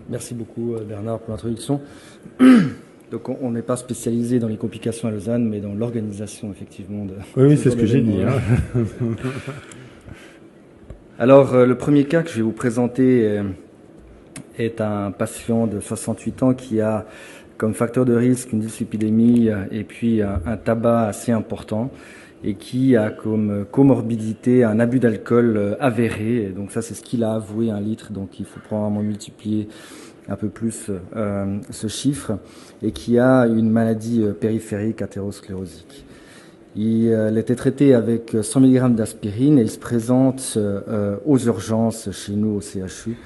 Merci beaucoup Bernard pour l'introduction. Donc on n'est pas spécialisé dans les complications à Lausanne, mais dans l'organisation effectivement de... Oui, c'est ce que j'ai dit. Hein. Alors le premier cas que je vais vous présenter est un patient de 68 ans qui a comme facteur de risque une dyslipidémie et puis un tabac assez important et qui a comme comorbidité un abus d'alcool avéré. Et donc ça, c'est ce qu'il a avoué, 1 litre. Donc il faut probablement multiplier un peu plus ce chiffre, et qui a une maladie périphérique athérosclérosique. Il était traité avec 100 mg d'aspirine et il se présente aux urgences chez nous au CHU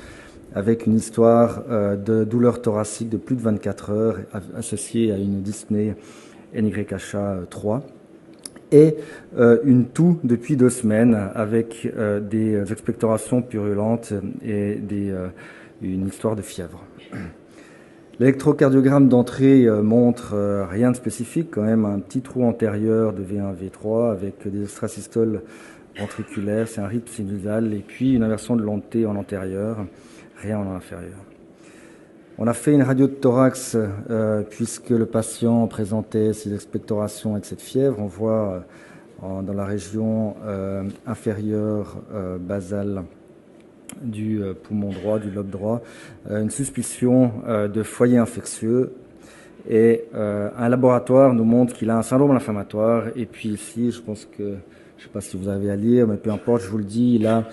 avec une histoire de douleur thoracique de plus de 24 heures associée à une dyspnée NYHA3 et une toux depuis 2 semaines avec des expectorations purulentes et une histoire de fièvre. L'électrocardiogramme d'entrée montre rien de spécifique, quand même un petit trou antérieur de V1, V3 avec des extrasystoles ventriculaires, c'est un rythme sinusal, et puis une inversion de long T en antérieur, rien en inférieur. On a fait une radio de thorax puisque le patient présentait ces expectorations avec cette fièvre. On voit dans la région inférieure basale du poumon droit, du lobe droit, une suspicion de foyer infectieux, et un laboratoire nous montre qu'il a un syndrome inflammatoire. Et puis ici, je pense que, je ne sais pas si vous avez à lire, mais peu importe, je vous le dis, il a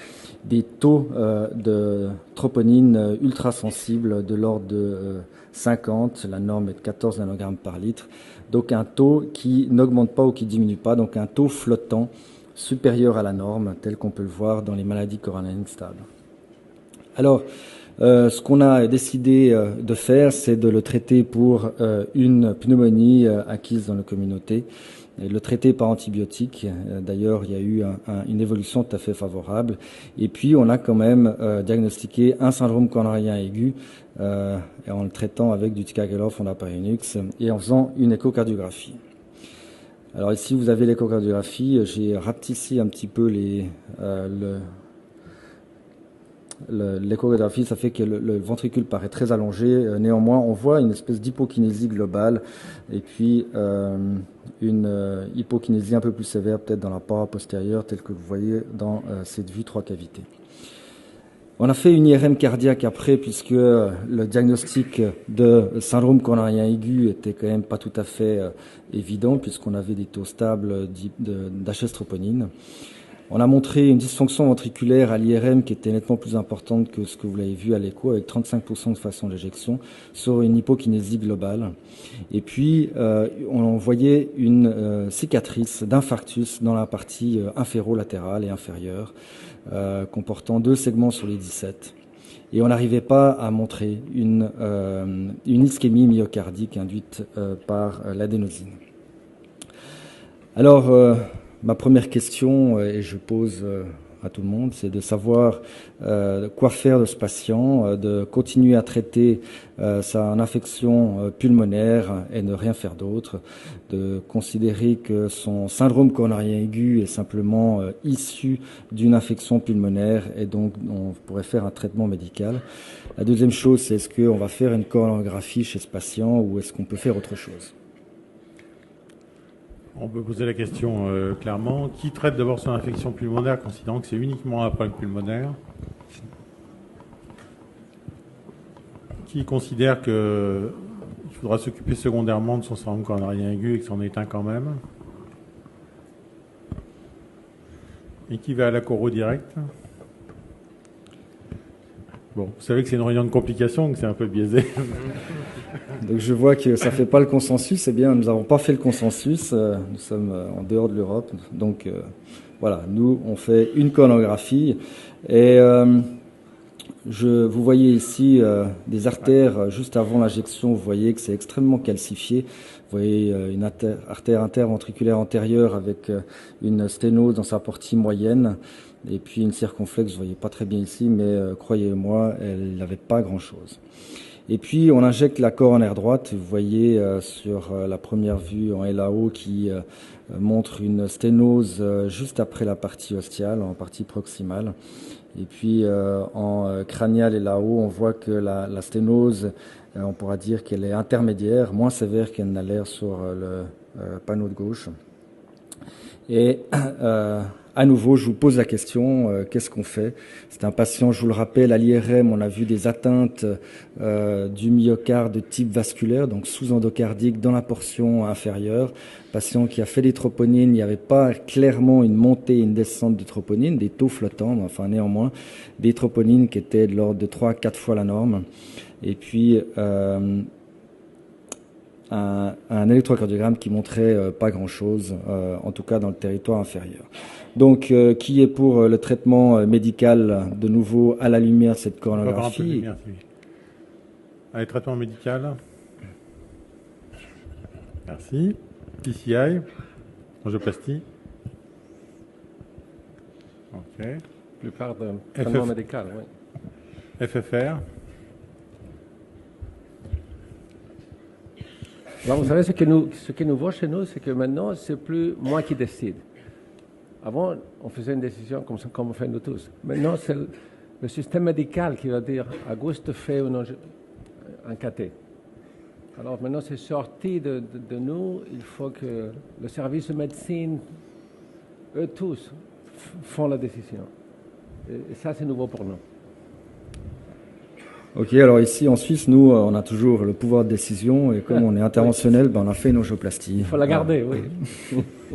des taux de troponine ultra sensibles de l'ordre de 50, la norme est de 14 nanogrammes par litre, donc un taux qui n'augmente pas ou qui diminue pas, donc un taux flottant supérieur à la norme, tel qu'on peut le voir dans les maladies coronariennes stables. Alors, ce qu'on a décidé de faire, c'est de le traiter pour une pneumonie acquise dans la communauté, et le traiter par antibiotiques. D'ailleurs, il y a eu une évolution tout à fait favorable. Et puis, on a quand même diagnostiqué un syndrome coronarien aigu et en le traitant avec du ticagrelor, fondaparinux, et en faisant une échocardiographie. Alors ici, vous avez l'échocardiographie. J'ai rapetissé un petit peu l'échographie, ça fait que le ventricule paraît très allongé. Néanmoins, on voit une espèce d'hypokinésie globale et puis une hypokinésie un peu plus sévère, peut-être dans la paroi postérieure, telle que vous voyez dans cette vue 3 cavités. On a fait une IRM cardiaque après, puisque le diagnostic de syndrome coronarien aigu était quand même pas tout à fait évident, puisqu'on avait des taux stables d'HS troponine. On a montré une dysfonction ventriculaire à l'IRM qui était nettement plus importante que ce que vous l'avez vu à l'écho, avec 35% de façon d'éjection sur une hypokinésie globale. Et puis, on voyait une cicatrice d'infarctus dans la partie inférolatérale et inférieure, comportant 2 segments sur les 17. Et on n'arrivait pas à montrer une ischémie myocardique induite par l'adénosine. Alors, ma première question, et je pose à tout le monde, c'est de savoir quoi faire de ce patient, de continuer à traiter sa infection pulmonaire et ne rien faire d'autre, de considérer que son syndrome coronarien aigu est simplement issu d'une infection pulmonaire et donc on pourrait faire un traitement médical. La deuxième chose, c'est est-ce qu'on va faire une coronographie chez ce patient ou est-ce qu'on peut faire autre chose ? On peut poser la question clairement. Qui traite d'abord son infection pulmonaire, considérant que c'est uniquement un problème pulmonaire? Qui considère qu'il faudra s'occuper secondairement de son syndrome coronarien aigu et que c'en est un quand même? Et qui va à la coro direct? Bon, vous savez que c'est une réunion de complications, donc c'est un peu biaisé. Donc je vois que ça ne fait pas le consensus. Eh bien, nous n'avons pas fait le consensus. Nous sommes en dehors de l'Europe. Donc voilà, nous, on fait une coronographie. Et vous voyez ici des artères juste avant l'injection. Vous voyez que c'est extrêmement calcifié. Vous voyez une artère interventriculaire antérieure avec une sténose dans sa partie moyenne. Et puis une circonflexe, vous ne voyez pas très bien ici, mais croyez-moi, elle n'avait pas grand-chose. Et puis on injecte la coronaire droite. Vous voyez sur la première vue en LAO qui montre une sténose juste après la partie ostiale, en partie proximale. Et puis en crânial et LAO, on voit que la sténose, on pourra dire qu'elle est intermédiaire, moins sévère qu'elle n'a l'air sur le panneau de gauche. Et à nouveau, je vous pose la question, qu'est-ce qu'on fait? C'est un patient, je vous le rappelle, à l'IRM, on a vu des atteintes du myocarde de type vasculaire, donc sous-endocardique dans la portion inférieure. Patient qui a fait des troponines, il n'y avait pas clairement une montée et une descente de troponines, des taux flottants, mais enfin néanmoins, des troponines qui étaient de l'ordre de 3 à 4 fois la norme. Et puis un électrocardiogramme qui montrait pas grand-chose, en tout cas dans le territoire inférieur. Donc, qui est pour le traitement médical, de nouveau à la lumière de cette coronographie? Allez, traitement médical. Merci. PCI, angioplastie. OK. La plupart de traitement médical, oui. FFR. Alors, vous savez, ce qui nous voit chez nous, c'est que maintenant, c'est plus moi qui décide. Avant, on faisait une décision comme on fait nous tous. Maintenant, c'est le système médical qui va dire Auguste fait un cathé. Alors maintenant, c'est sorti de nous. Il faut que le service de médecine, eux tous, font la décision. Et ça, c'est nouveau pour nous. Ok, alors ici en Suisse, nous, on a toujours le pouvoir de décision et comme on est interventionnel, on a fait une angioplastie. Il faut la garder, oui.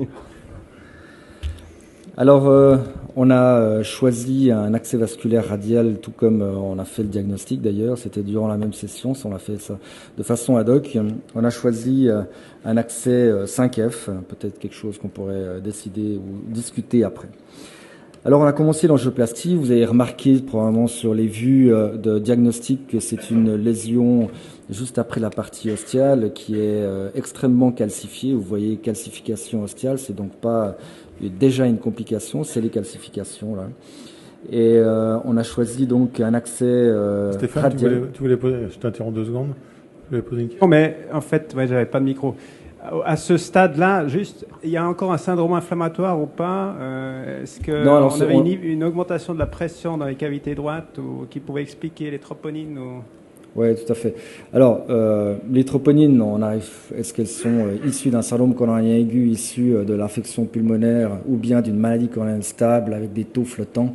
Alors, on a choisi un accès vasculaire radial, tout comme on a fait le diagnostic d'ailleurs. C'était durant la même session, on a fait ça de façon ad hoc. On a choisi un accès 5F, peut-être quelque chose qu'on pourrait décider ou discuter après. Alors, on a commencé l'angioplastie. Vous avez remarqué probablement sur les vues de diagnostic que c'est une lésion juste après la partie ostiale qui est extrêmement calcifiée. Vous voyez, calcification ostiale, c'est donc pas déjà une complication, c'est les calcifications là. Et on a choisi donc un accès Stéphane, radial. tu voulais poser, je t'interromps 2 secondes. Tu voulais poser une question? Non, mais en fait, ouais, j'avais pas de micro. À ce stade-là, juste, il y a encore un syndrome inflammatoire ou pas? Est-ce que Non, alors on avait une augmentation de la pression dans les cavités droites ou qui pouvait expliquer les troponines ou... Oui, tout à fait. Alors, les troponines, est-ce qu'elles sont issues d'un syndrome coronarien aigu, issu de l'infection pulmonaire ou bien d'une maladie coronarienne stable avec des taux flottants?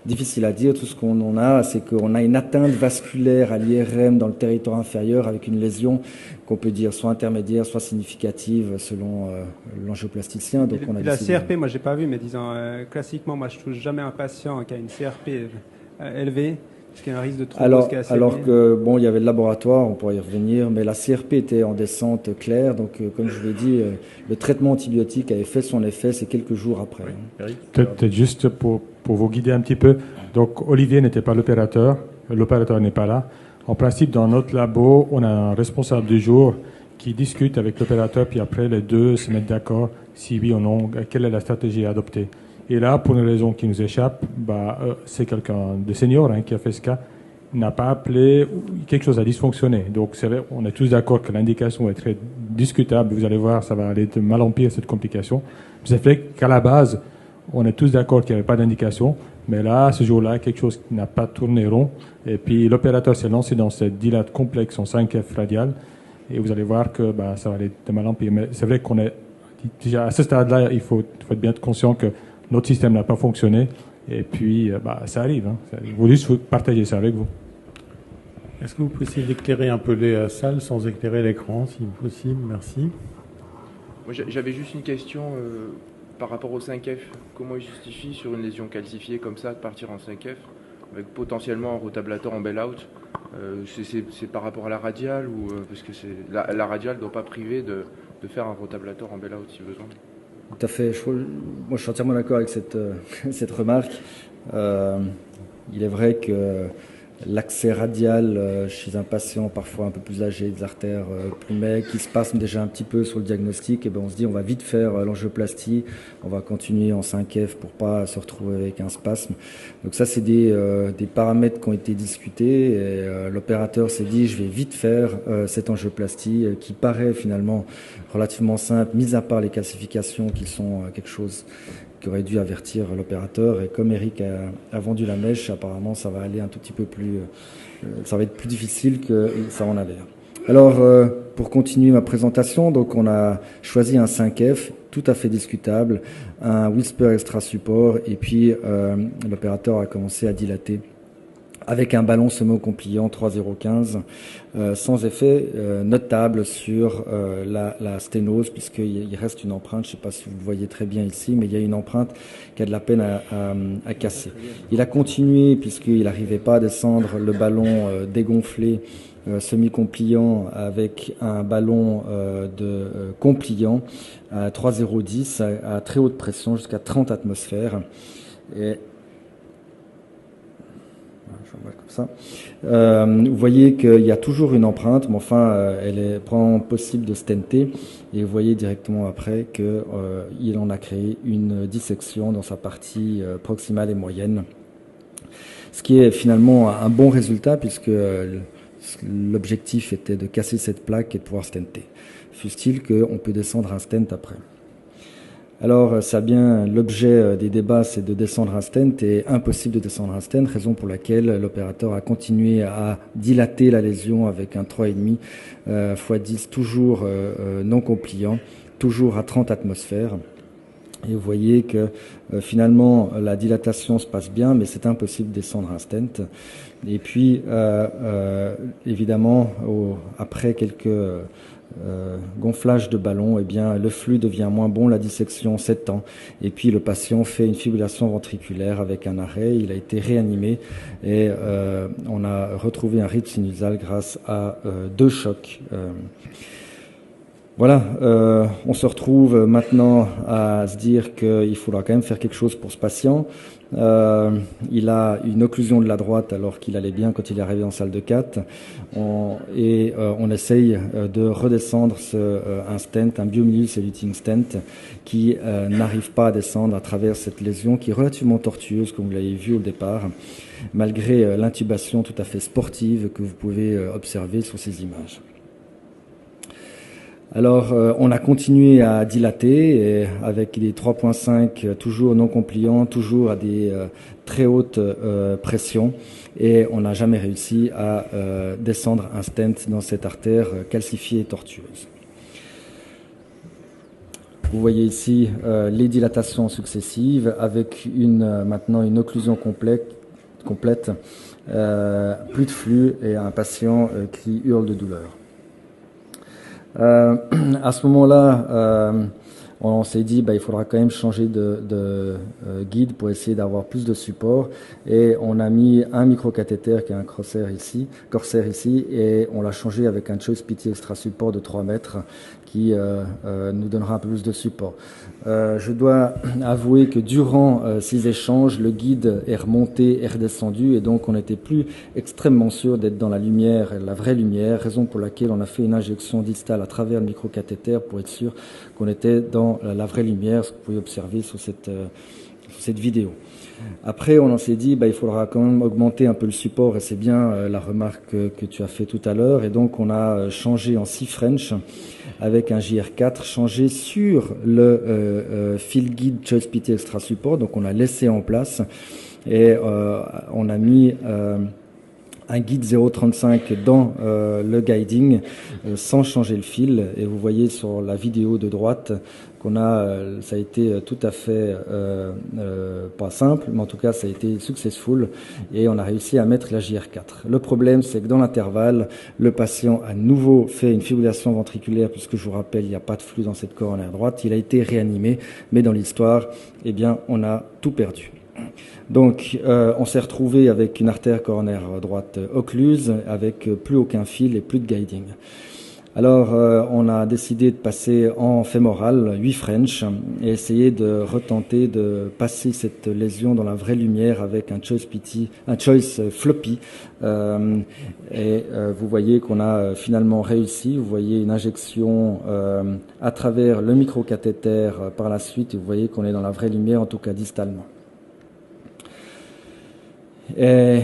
Difficile à dire. Tout ce qu'on en a, c'est qu'on a une atteinte vasculaire à l'IRM dans le territoire inférieur avec une lésion qu'on peut dire soit intermédiaire, soit significative selon l'angioplasticien. Donc, on a la CRP, moi, j'ai pas vu, mais disons, classiquement, moi, je touche jamais un patient qui a une CRP élevée. Est-ce qu'il y a un risque de thrombose qui est assez alors que, bon, il y avait le laboratoire, on pourrait y revenir, mais la CRP était en descente claire. Donc, comme je vous l'ai dit, le traitement antibiotique avait fait son effet, c'est quelques jours après. Oui. Peut-être juste pour vous guider un petit peu. Donc, Olivier n'était pas l'opérateur n'est pas là. En principe, dans notre labo, on a un responsable du jour qui discute avec l'opérateur, puis après, les deux se mettent d'accord si oui ou non, quelle est la stratégie à adopter. Et là, pour une raison qui nous échappe, c'est quelqu'un de senior qui a fait ce cas, n'a pas appelé, quelque chose a dysfonctionné. Donc, c'est vrai, on est tous d'accord que l'indication est très discutable. Vous allez voir, ça va aller de mal en pire, cette complication. C'est vrai qu'à la base, on est tous d'accord qu'il n'y avait pas d'indication. Mais là, ce jour-là, quelque chose n'a pas tourné rond. Et puis, l'opérateur s'est lancé dans cette dilate complexe en 5F radial. Et vous allez voir que ça va aller de mal en pire. Mais c'est vrai qu'on est, déjà à ce stade-là, il faut être bien conscient que notre système n'a pas fonctionné, et puis ça arrive. Je voulais juste partager ça avec vous. Est-ce que vous pouvez essayer d'éclairer un peu les salles sans éclairer l'écran, si possible? Merci. Moi, j'avais juste une question par rapport au 5F. Comment il justifie sur une lésion calcifiée comme ça de partir en 5F avec potentiellement un rotablator en bail-out? C'est par rapport à la radiale ou parce que la radiale ne doit pas priver de faire un rotablator en bail-out si besoin? Tout à fait. Moi, je suis entièrement d'accord avec cette remarque. Il est vrai que l'accès radial chez un patient parfois un peu plus âgé, des artères plus maigres, qui se passent déjà un petit peu sur le diagnostic, et ben on se dit on va vite faire l'angioplastie, on va continuer en 5F pour pas se retrouver avec un spasme. Donc ça c'est des paramètres qui ont été discutés, et l'opérateur s'est dit je vais vite faire cette angioplastie qui paraît finalement relativement simple, mis à part les calcifications qui sont quelque chose qui aurait dû avertir l'opérateur. Et comme Eric a vendu la mèche, apparemment ça va aller un tout petit peu plus, ça va être plus difficile que ça en a l'air. Alors pour continuer ma présentation, donc on a choisi un 5F tout à fait discutable, un Whisper Extra Support, et puis l'opérateur a commencé à dilater avec un ballon semi-compliant 3,015, sans effet notable sur la sténose, puisqu'il reste une empreinte, je ne sais pas si vous le voyez très bien ici, mais il y a une empreinte qui a de la peine à casser. Il a continué, puisqu'il n'arrivait pas à descendre le ballon dégonflé semi-compliant avec un ballon compliant à 3,010 à très haute pression, jusqu'à 30 atmosphères. Et comme ça. Vous voyez qu'il y a toujours une empreinte, mais enfin, elle est probablement possible de stenter. Et vous voyez directement après qu'il en a créé une dissection dans sa partie proximale et moyenne. Ce qui est finalement un bon résultat, puisque l'objectif était de casser cette plaque et de pouvoir stenter. Fût-il qu'on peut descendre un stent après. Alors, ça bien, l'objet des débats, c'est de descendre un stent, et impossible de descendre un stent, raison pour laquelle l'opérateur a continué à dilater la lésion avec un 3,5 x 10, toujours non compliant, toujours à 30 atmosphères. Et vous voyez que finalement, la dilatation se passe bien, mais c'est impossible de descendre un stent. Et puis, évidemment, après quelques gonflage de ballon, eh bien, le flux devient moins bon, la dissection s'étend, et puis le patient fait une fibrillation ventriculaire avec un arrêt. Il a été réanimé, et on a retrouvé un rythme sinusal grâce à 2 chocs. Voilà, on se retrouve maintenant à se dire qu'il faudra quand même faire quelque chose pour ce patient. Il a une occlusion de la droite alors qu'il allait bien quand il est arrivé en salle de 4. On essaye de redescendre un stent, un biomilus eluting stent, qui n'arrive pas à descendre à travers cette lésion qui est relativement tortueuse, comme vous l'avez vu au départ, malgré l'intubation tout à fait sportive que vous pouvez observer sur ces images. Alors, on a continué à dilater, et avec des 3,5 toujours non compliants, toujours à des très hautes pressions, et on n'a jamais réussi à descendre un stent dans cette artère calcifiée et tortueuse. Vous voyez ici les dilatations successives avec maintenant une occlusion complète, plus de flux et un patient qui hurle de douleur. À ce moment-là, on s'est dit il faudra quand même changer de guide pour essayer d'avoir plus de support, et on a mis un microcathéter qui est un corsaire ici, et on l'a changé avec un Choice PT Extra Support de 3 mètres qui nous donnera un peu plus de support. Je dois avouer que durant ces échanges, le guide est remonté et redescendu, et donc on n'était plus extrêmement sûr d'être dans la lumière, la vraie lumière, raison pour laquelle on a fait une injection distale à travers le microcathéter pour être sûr qu'on était dans la vraie lumière, ce que vous pouvez observer sur cette vidéo. Après, on s'est dit, il faudra quand même augmenter un peu le support, et c'est bien la remarque que tu as fait tout à l'heure, et donc on a changé en 6 French avec un JR4, changé sur le field guide Choice PT Extra Support, donc on a laissé en place, et on a mis un guide 0,35 dans le guiding sans changer le fil, et vous voyez sur la vidéo de droite qu'on a, ça a été tout à fait pas simple, mais en tout cas ça a été successful, et on a réussi à mettre la JR4. Le problème, c'est que dans l'intervalle, le patient a nouveau fait une fibrillation ventriculaire, puisque je vous rappelle, il n'y a pas de flux dans cette coronaire droite. Il a été réanimé, mais dans l'histoire, on a tout perdu. Donc, on s'est retrouvé avec une artère coronaire droite occluse, avec plus aucun fil et plus de guiding. Alors, on a décidé de passer en fémoral, 8 French, et essayer de retenter de passer cette lésion dans la vraie lumière avec un choice floppy. Vous voyez qu'on a finalement réussi. Vous voyez une injection à travers le microcathéter par la suite, et vous voyez qu'on est dans la vraie lumière, en tout cas distalement. Et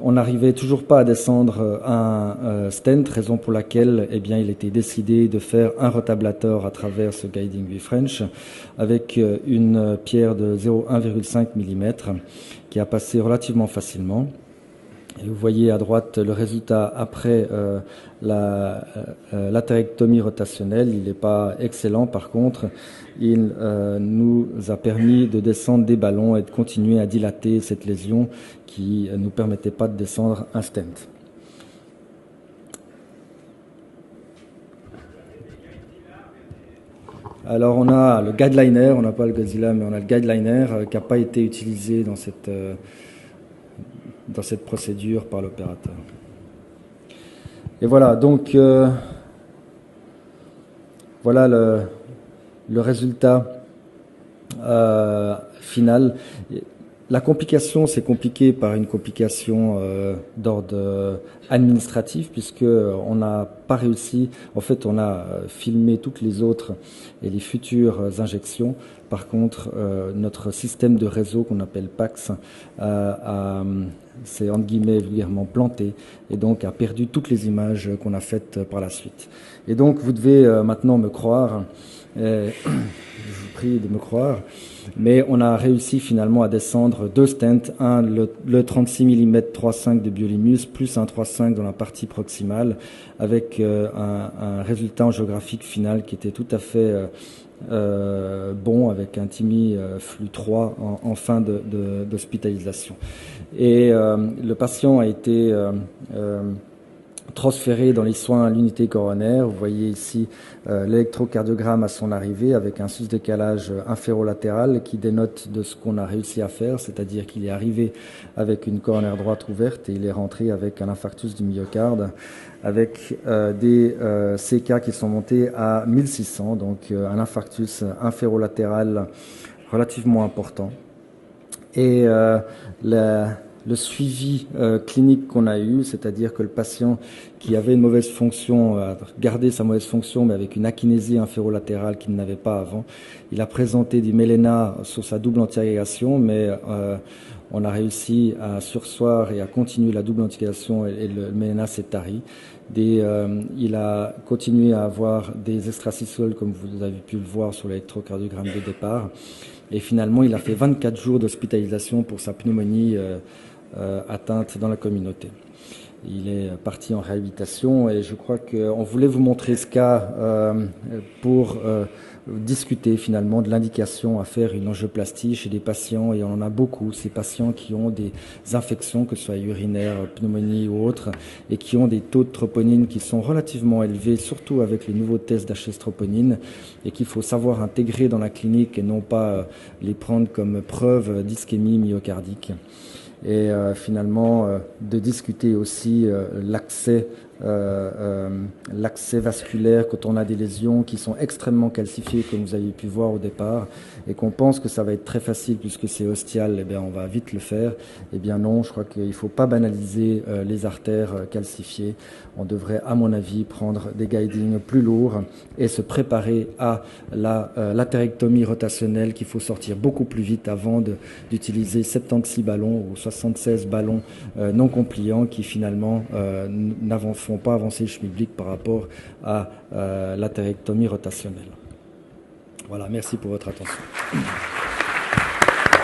on n'arrivait toujours pas à descendre un stent, raison pour laquelle il était décidé de faire un retablator à travers ce Guiding V-French avec une pierre de 1,5 mm qui a passé relativement facilement. Et vous voyez à droite le résultat après l'atherectomie rotationnelle. Il n'est pas excellent, par contre. Il nous a permis de descendre des ballons et de continuer à dilater cette lésion qui ne nous permettait pas de descendre un stent. Alors on a le guideliner, on n'a pas le Godzilla, mais on a le guideliner qui n'a pas été utilisé dans cette procédure par l'opérateur. Et voilà, donc voilà le résultat final. La complication, c'est compliqué par une complication d'ordre administratif, puisque on n'a pas réussi. En fait, on a filmé toutes les autres et les futures injections. Par contre, notre système de réseau qu'on appelle PAX s'est entre guillemets vulgairement planté et donc a perdu toutes les images qu'on a faites par la suite. Et donc, vous devez maintenant me croire. Je vous prie de me croire. Mais on a réussi finalement à descendre 2 stents, le 36 mm 3.5 de Biolimus plus un 3.5 dans la partie proximale, avec un résultat angiographique final qui était tout à fait bon, avec un TIMI flux 3 en fin d'hospitalisation. Et le patient a été transféré dans les soins à l'unité coronaire. Vous voyez ici l'électrocardiogramme à son arrivée avec un sous-décalage inférolatéral qui dénote de ce qu'on a réussi à faire, c'est-à-dire qu'il est arrivé avec une coronaire droite ouverte et il est rentré avec un infarctus du myocarde avec des CK qui sont montés à 1600, donc un infarctus inférolatéral relativement important. Et le suivi clinique qu'on a eu, c'est-à-dire que le patient qui avait une mauvaise fonction a gardé sa mauvaise fonction, mais avec une akinésie inférolatérale qu'il n'avait pas avant. Il a présenté du méléna sur sa double antiagrégation, mais on a réussi à surseoir et à continuer la double antiagrégation et le méléna s'est tari. Il a continué à avoir des extracystoles, comme vous avez pu le voir sur l'électrocardiogramme de départ. Et finalement, il a fait 24 jours d'hospitalisation pour sa pneumonie atteinte dans la communauté. Il est parti en réhabilitation et je crois qu'on voulait vous montrer ce cas pour discuter finalement de l'indication à faire une angioplastie chez des patients, et on en a beaucoup, ces patients qui ont des infections, que ce soit urinaires, pneumonie ou autres, et qui ont des taux de troponine qui sont relativement élevés, surtout avec les nouveaux tests d'HS troponine, et qu'il faut savoir intégrer dans la clinique et non pas les prendre comme preuve d'ischémie myocardique. Et finalement de discuter aussi l'accès vasculaire quand on a des lésions qui sont extrêmement calcifiées, comme vous avez pu voir au départ, et qu'on pense que ça va être très facile puisque c'est ostial, on va vite le faire. Eh bien non, je crois qu'il ne faut pas banaliser les artères calcifiées. On devrait, à mon avis, prendre des guidings plus lourds et se préparer à la latérectomie rotationnelle qu'il faut sortir beaucoup plus vite avant d'utiliser 76 ballons ou 76 ballons non compliants qui finalement ne font pas avancer le schmilblick par rapport à l'atérectomie rotationnelle. Voilà, merci pour votre attention.